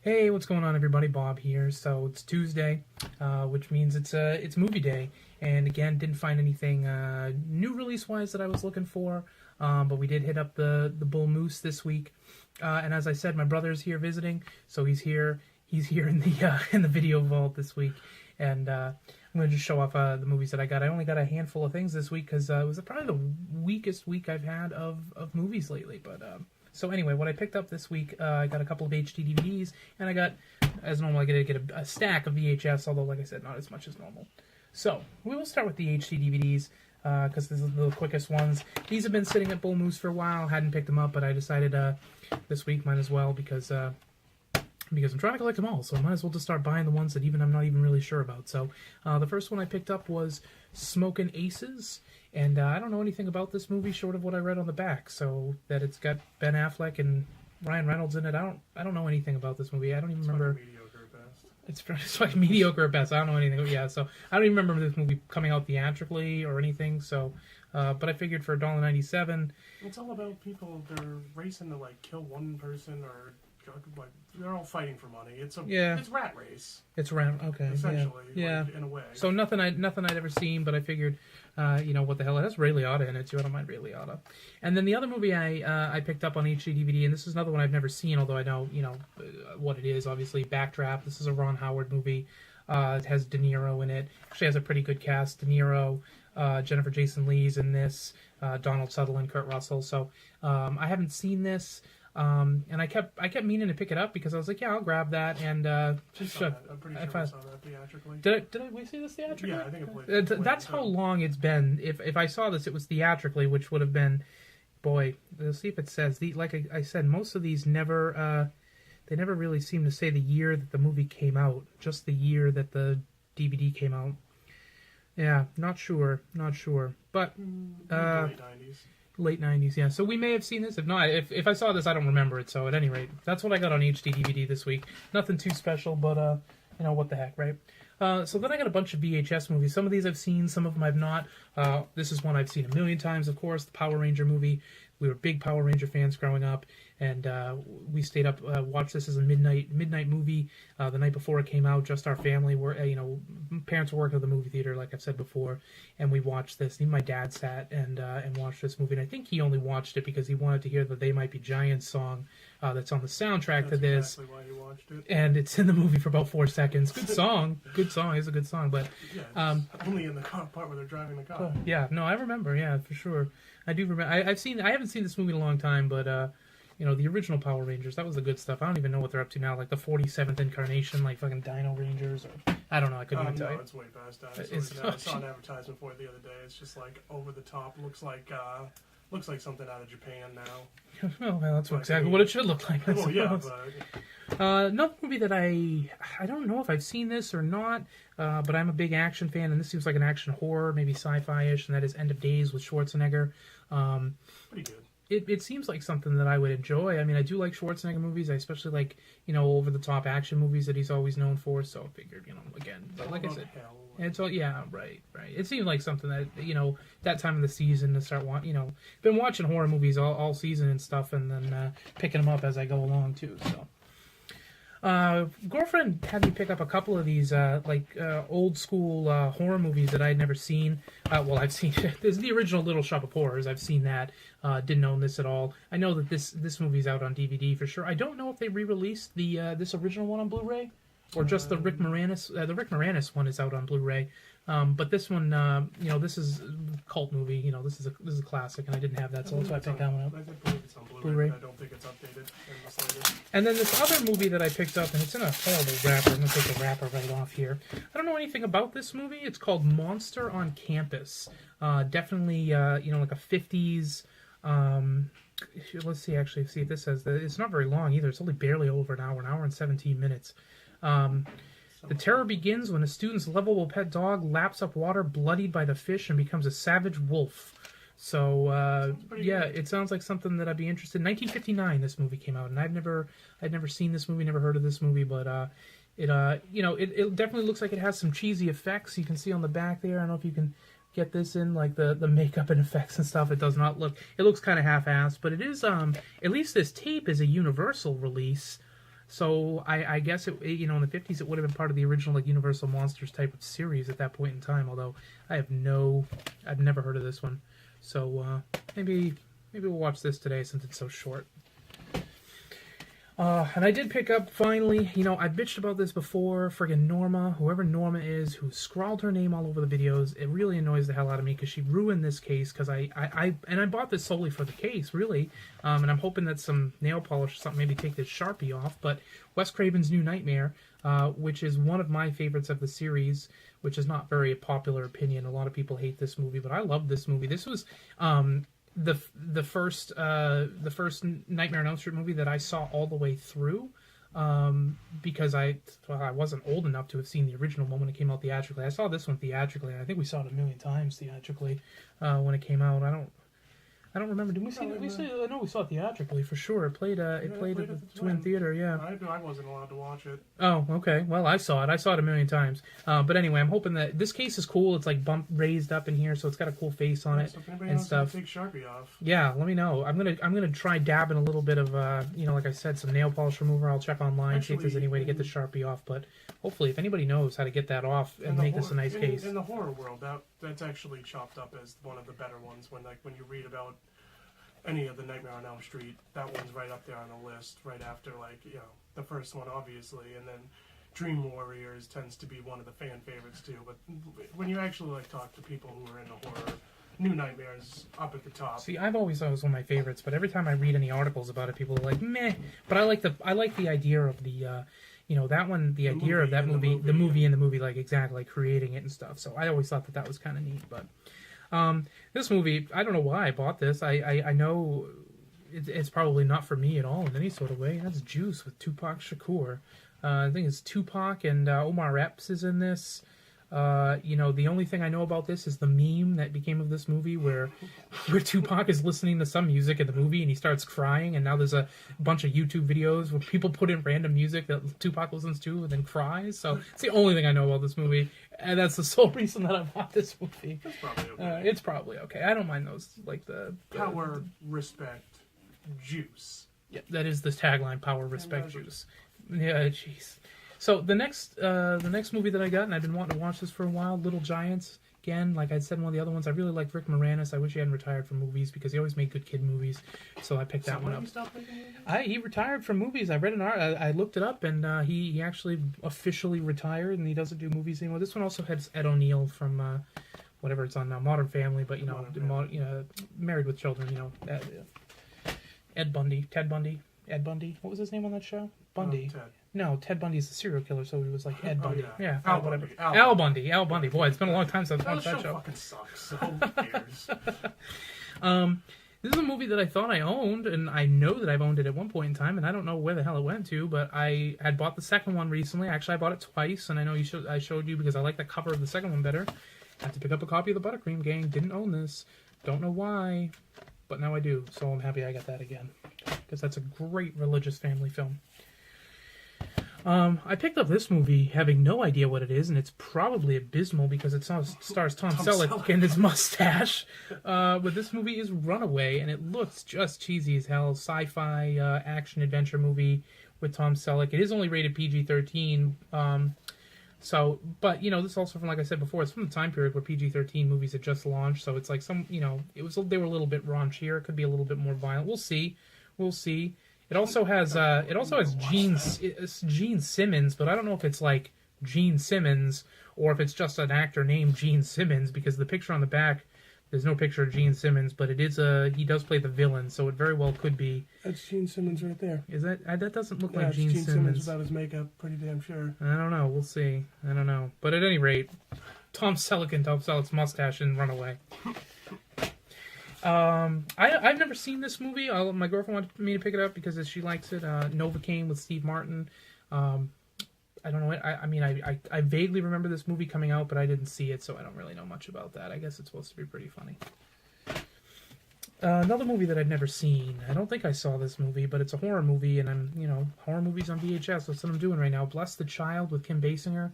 Hey, what's going on, everybody? Bob here. So it's Tuesday, which means it's movie day. And again, didn't find anything new release-wise that I was looking for, but we did hit up the Bull Moose this week. And as I said, my brother's here visiting, so he's here. He's here in the video vault this week, and I'm going to just show off the movies that I got. I only got a handful of things this week because it was probably the weakest week I've had of movies lately, but. So anyway, what I picked up this week, I got a couple of HD-DVDs, and I got, as normal, I get a stack of VHS, although, like I said, not as much as normal. So, we will start with the HD-DVDs, because this is the quickest ones. These have been sitting at Bull Moose for a while, hadn't picked them up, but I decided this week might as well, because I'm trying to collect them all, so I might as well just start buying the ones that I'm not even really sure about. So, the first one I picked up was Smokin' Aces. And I don't know anything about this movie short of what I read on the back. So that it's got Ben Affleck and Ryan Reynolds in it. I don't know anything about this movie. I don't even remember. Mediocre at best. It's like mediocre at best. I don't know anything. Yeah, so I don't even remember this movie coming out theatrically or anything. So, but I figured for $1.97. It's all about people. They're racing to like kill one person or like they're all fighting for money. It's rat race. It's rat. Okay. Essentially. Yeah. Like, in a way. So nothing I'd ever seen, but I figured. What the hell? It has Ray Liotta in it too. I don't mind Ray Liotta. And then the other movie I picked up on HD-DVD, and this is another one I've never seen, although I know what it is. Obviously, Backdraft. This is a Ron Howard movie. It has De Niro in it. Actually, has a pretty good cast. De Niro, Jennifer Jason Leigh's in this. Donald Sutherland, Kurt Russell. So I haven't seen this. And I kept meaning to pick it up because I was like, yeah, I'll grab that. And I'm pretty sure I saw that theatrically. Did we see this theatrically? Yeah, I think it played. That's how long it's been. If I saw this, it was theatrically, which would have been, boy. Let's see if it says. Like I said, most of these never really seem to say the year that the movie came out. Just the year that the DVD came out. Yeah, not sure. But late 90s. Late 90s, yeah. So we may have seen this. If not, if I saw this, I don't remember it. So at any rate, that's what I got on HD-DVD this week. Nothing too special, but, what the heck, right? So then I got a bunch of VHS movies. Some of these I've seen, some of them I've not. This is one I've seen a million times, of course, the Power Ranger movie. We were big Power Ranger fans growing up, and we stayed up, watched this as a midnight movie the night before it came out. Just our family were, parents were working at the movie theater, like I've said before, and we watched this. Even my dad sat and watched this movie, and I think he only watched it because he wanted to hear the "They Might Be Giants" song that's on the soundtrack to this. That's exactly why he watched it. And it's in the movie for about 4 seconds. Good song. It's a good song, but yeah, only in the part where they're driving the car. Yeah, no, I remember. Yeah, for sure. I do remember. I haven't seen this movie in a long time, but the original Power Rangers, that was the good stuff. I don't even know what they're up to now, like the 47th incarnation, like fucking Dino Rangers, or I don't know. I couldn't even tell you. It's way past that. I saw an advertisement for it the other day. It's just like over the top. Looks like something out of Japan now. Oh, well, that's exactly what it should look like. Well, yeah, but another movie that I don't know if I've seen this or not, but I'm a big action fan, and this seems like an action horror, maybe sci-fi-ish, and that is End of Days with Schwarzenegger. Pretty good. It seems like something that I would enjoy. I mean, I do like Schwarzenegger movies. I especially like, over-the-top action movies that he's always known for, so I figured, again, but like I said, it's all, yeah, right. It seemed like something that, that time of the season to start watching, been watching horror movies all season and stuff, and then picking them up as I go along, too, so. Girlfriend had me pick up a couple of these, old school horror movies that I had never seen. I've seen there's the original Little Shop of Horrors. I've seen that. Didn't own this at all. I know that this movie's out on DVD for sure. I don't know if they re-released the this original one on Blu-ray or just the Rick Moranis. The Rick Moranis one is out on Blu-ray. But this one, this is a cult movie. This is a classic, and I didn't have that, so that's why I picked that one up. I believe it's on Blu-ray. I don't think it's updated in the slightest. And then this other movie that I picked up, and it's in a horrible wrapper. I'm going to take the wrapper right off here. I don't know anything about this movie. It's called Monster on Campus. Definitely, like a 50s... let's see if this says that. It's not very long either. It's only barely over an hour and 17 minutes. The terror begins when a student's lovable pet dog laps up water bloodied by the fish and becomes a savage wolf. So, good. It sounds like something that I'd be interested in. 1959 this movie came out, and I'd never seen this movie, never heard of this movie, but it definitely looks like it has some cheesy effects. You can see on the back there. I don't know if you can get this in, like the makeup and effects and stuff. It does not look, it looks kind of half-assed, but it is, at least this tape is a universal release. So I guess in the 50s it would have been part of the original like Universal Monsters type of series at that point in time. Although I've never heard of this one. So maybe we'll watch this today since it's so short. And I did pick up, finally, I bitched about this before, friggin' Norma, whoever Norma is, who scrawled her name all over the videos. It really annoys the hell out of me because she ruined this case, because I bought this solely for the case, really, and I'm hoping that some nail polish or something maybe take this Sharpie off, but Wes Craven's New Nightmare, which is one of my favorites of the series, which is not very a popular opinion. A lot of people hate this movie, but I love this movie. This was, the first Nightmare on Elm Street movie that I saw all the way through, because I wasn't old enough to have seen the original one when it came out theatrically. I saw this one theatrically, and I think we saw it a million times theatrically when it came out. I don't remember. Did we see it? I know we saw it theatrically for sure. It played at the Twin Theater. Yeah. I wasn't allowed to watch it. Oh, okay. Well, I saw it. I saw it a million times. But anyway, I'm hoping that this case is cool. It's like raised up in here, so it's got a cool face on it So if anybody and else stuff. can take Sharpie off. Yeah, let me know. I'm gonna try dabbing a little bit of like I said, some nail polish remover. I'll check online, see if there's any way to get the Sharpie off. But hopefully, if anybody knows how to get that off and make this a nice case. In the horror world, that's actually chopped up as one of the better ones. When you read about any of the Nightmare on Elm Street, that one's right up there on the list, right after the first one, obviously, and then Dream Warriors tends to be one of the fan favorites too. But when you actually talk to people who are into horror, New Nightmare is up at the top. See, I've always thought it was one of my favorites, but every time I read any articles about it, people are like, meh. But I like the idea of the that one, the idea of that movie, the movie in the movie, like exactly like creating it and stuff. So I always thought that was kind of neat, but. This movie, I don't know why I bought this. I know it's probably not for me at all in any sort of way. That's Juice with Tupac Shakur. I think it's Tupac and Omar Epps is in this. The only thing I know about this is the meme that became of this movie where Tupac is listening to some music in the movie and he starts crying, and now there's a bunch of YouTube videos where people put in random music that Tupac listens to and then cries. So it's the only thing I know about this movie, and that's the sole reason that I bought this movie. That's probably okay. It's probably okay. I don't mind those, like the Power, respect, juice. Yeah, that is the tagline: power, respect, juice. Yeah, jeez. So the next movie that I got, and I've been wanting to watch this for a while, Little Giants. Again, like I said in one of the other ones, I really like Rick Moranis. I wish he hadn't retired from movies because he always made good kid movies. So I picked that one up. He retired from movies. I read an article. I looked it up, and he actually officially retired, and he doesn't do movies anymore. This one also has Ed O'Neill from whatever it's on now, Modern Family, but Married with Children. Ted Bundy. What was his name on that show? Bundy. Ted. No, Ted Bundy's the serial killer, so he was like Ed Bundy. Yeah. Whatever. Al Bundy. Boy, it's been a long time since I've watched that show. Fucking sucks. So who cares? This is a movie that I thought I owned, and I know that I've owned it at one point in time, and I don't know where the hell it went to, but I had bought the second one recently. Actually, I bought it twice, and I know I showed you because I like the cover of the second one better. I had to pick up a copy of the Buttercream Gang. Didn't own this. Don't know why, but now I do, so I'm happy I got that again, because that's a great religious family film. I picked up this movie having no idea what it is, and it's probably abysmal because it stars Tom Selleck and his mustache. But this movie is Runaway, and it looks just cheesy as hell. Sci-fi action-adventure movie with Tom Selleck. It is only rated PG-13. But this is also from, like I said before, it's from the time period where PG-13 movies had just launched. So it's like they were a little bit raunchier. It could be a little bit more violent. We'll see. It also has Gene Simmons, but I don't know if it's like Gene Simmons or if it's just an actor named Gene Simmons, because the picture on the back, there's no picture of Gene Simmons, but it is he does play the villain, so it very well could be. That's Gene Simmons right there. Is that doesn't look like Gene Simmons without his makeup? Pretty damn sure. I don't know. We'll see. I don't know. But at any rate, Tom Selleck's mustache in Runaway. I've never seen this movie. My girlfriend wanted me to pick it up because she likes it. Novacane with Steve Martin. I don't know. I vaguely remember this movie coming out, but I didn't see it, so I don't really know much about that. I guess it's supposed to be pretty funny. Another movie that I've never seen. I don't think I saw this movie, but it's a horror movie, and horror movies on VHS. That's what I'm doing right now. Bless the Child with Kim Basinger.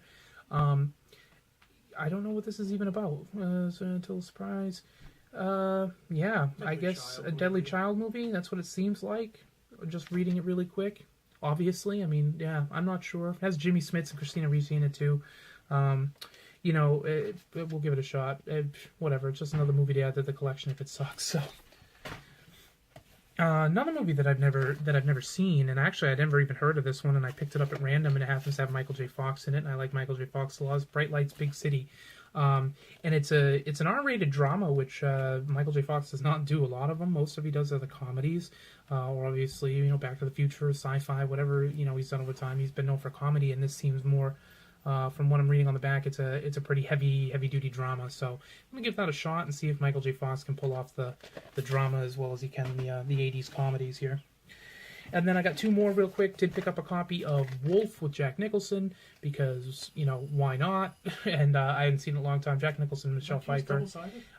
I don't know what this is even about. Until surprise. I guess a Deadly Child movie. That's what it seems like. Just reading it really quick. obviously. I mean, yeah, I'm not sure. It has Jimmy Smits and Christina Ricci in it too. You know, we'll give it a shot. Whatever, it's just another movie to add to the collection if it sucks. So, another movie that I've never seen, and actually I'd never even heard of this one, and I picked it up at random, and it happens to have Michael J. Fox in it, and I like Michael J. Fox a lot. It's Bright Lights, Big City. And it's an R-rated drama, which Michael J. Fox does not do a lot of them. Most of he does are the comedies, or obviously, you know, Back to the Future, sci-fi, whatever, you know, he's done over time. He's been known for comedy, and this seems more, from what I'm reading on the back, it's a pretty heavy duty drama. So I'm gonna give that a shot and see if Michael J. Fox can pull off the drama as well as he can the 80s comedies here. And then I got two more real quick. Did pick up a copy of Wolf with Jack Nicholson because, you know, why not? And I hadn't seen it in a long time. Jack Nicholson and Michelle Pfeiffer.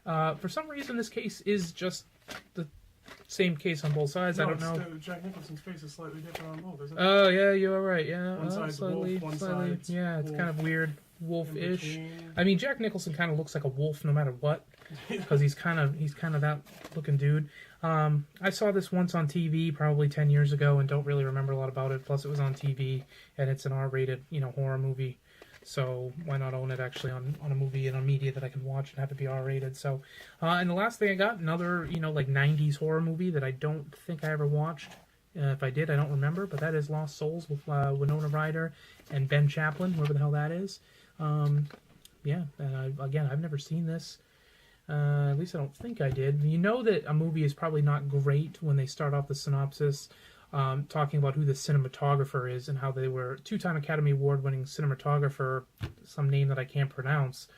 For some reason, this case is just the same case on both sides. No, I don't know. Jack Nicholson's face is slightly different on both, isn't it? Oh, yeah, you are right. Yeah, One side's slightly, wolf, one slightly. side's Yeah, it's wolf. kind of weird. Wolf-ish. In between. I mean, Jack Nicholson kind of looks like a wolf no matter what, because he's kind of that looking dude. I saw this once on TV probably 10 years ago and don't really remember a lot about it. Plus, it was on TV and it's an R-rated, you know, horror movie. So why not own it actually on a movie and on media that I can watch and have it be R-rated? So, and the last thing I got, another, you know, like 90s horror movie that I don't think I ever watched. If I did, I don't remember, but that is Lost Souls with Winona Ryder and Ben Chaplin, whoever the hell that is. Yeah, again, I've never seen this. At least I don't think I did. You know that a movie is probably not great when they start off the synopsis talking about who the cinematographer is and how they were two-time Academy Award-winning cinematographer, some name that I can't pronounce,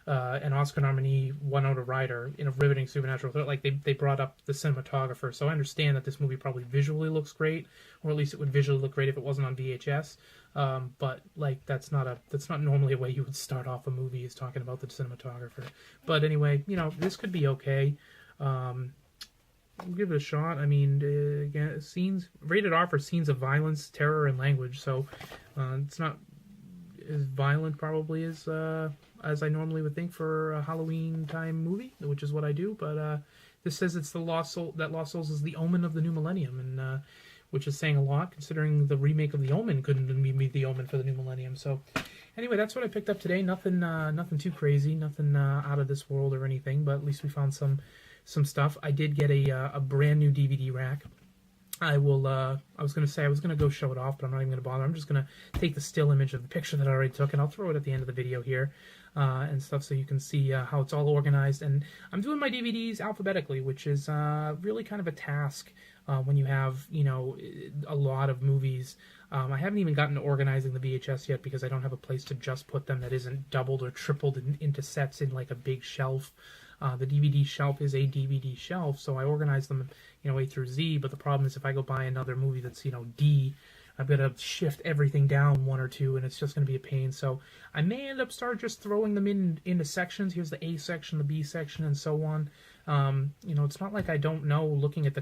and Oscar nominee Winona Ryder in a riveting supernatural thriller. Like they brought up the cinematographer, so I understand that this movie probably visually looks great, or at least it would visually look great if it wasn't on VHS. But like that's not normally a way you would start off a movie, is talking about the cinematographer. But anyway, you know, this could be okay. We'll give it a shot. I mean, again, scenes rated R for scenes of violence, terror, and language. So it's not as violent probably as I normally would think for a Halloween time movie, which is what I do. But this says it's the Lost Soul, that Lost Souls is the omen of the new millennium, and which is saying a lot considering the remake of The Omen couldn't be the omen for the new millennium. So anyway, that's what I picked up today. Nothing too crazy, nothing out of this world or anything. But at least we found some stuff. I did get a brand new DVD rack. I was going to say I was going to go show it off, but I'm not even going to bother. I'm just going to take the still image of the picture that I already took, and I'll throw it at the end of the video here and stuff so you can see how it's all organized. And I'm doing my DVDs alphabetically, which is really kind of a task when you have, you know, a lot of movies. I haven't even gotten to organizing the VHS yet because I don't have a place to just put them that isn't doubled or tripled into sets in like a big shelf. The DVD shelf is a DVD shelf, so I organize them, you know, A through Z, but the problem is if I go buy another movie that's, you know, D, I've got to shift everything down one or two, and it's just going to be a pain. So I may end up just throwing them into sections. Here's the A section, the B section, and so on. You know, it's not like I don't know, looking at the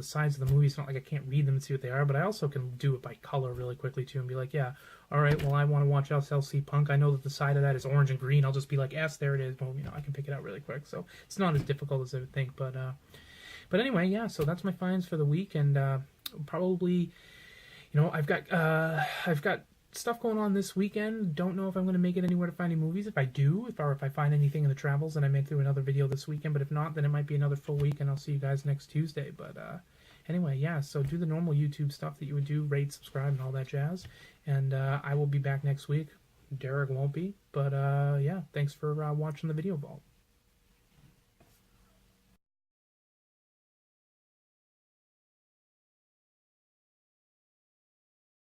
sides of the movie, it's not like I can't read them and see what they are, but I also can do it by color really quickly, too, and be like, yeah, all right, well, I want to watch SLC Punk. I know that the side of that is orange and green. I'll just be like, yes, there it is. Boom, you know, I can pick it out really quick. So it's not as difficult as I would think, but anyway, yeah, so that's my finds for the week, and probably, you know, I've got stuff going on this weekend. Don't know if I'm going to make it anywhere to find any movies. If I do, if I find anything in the travels, then I may do another video this weekend. But if not, then it might be another full week, and I'll see you guys next Tuesday. But anyway, yeah, so do the normal YouTube stuff that you would do, rate, subscribe, and all that jazz. And I will be back next week. Derek won't be. But yeah, thanks for watching the Video Vault.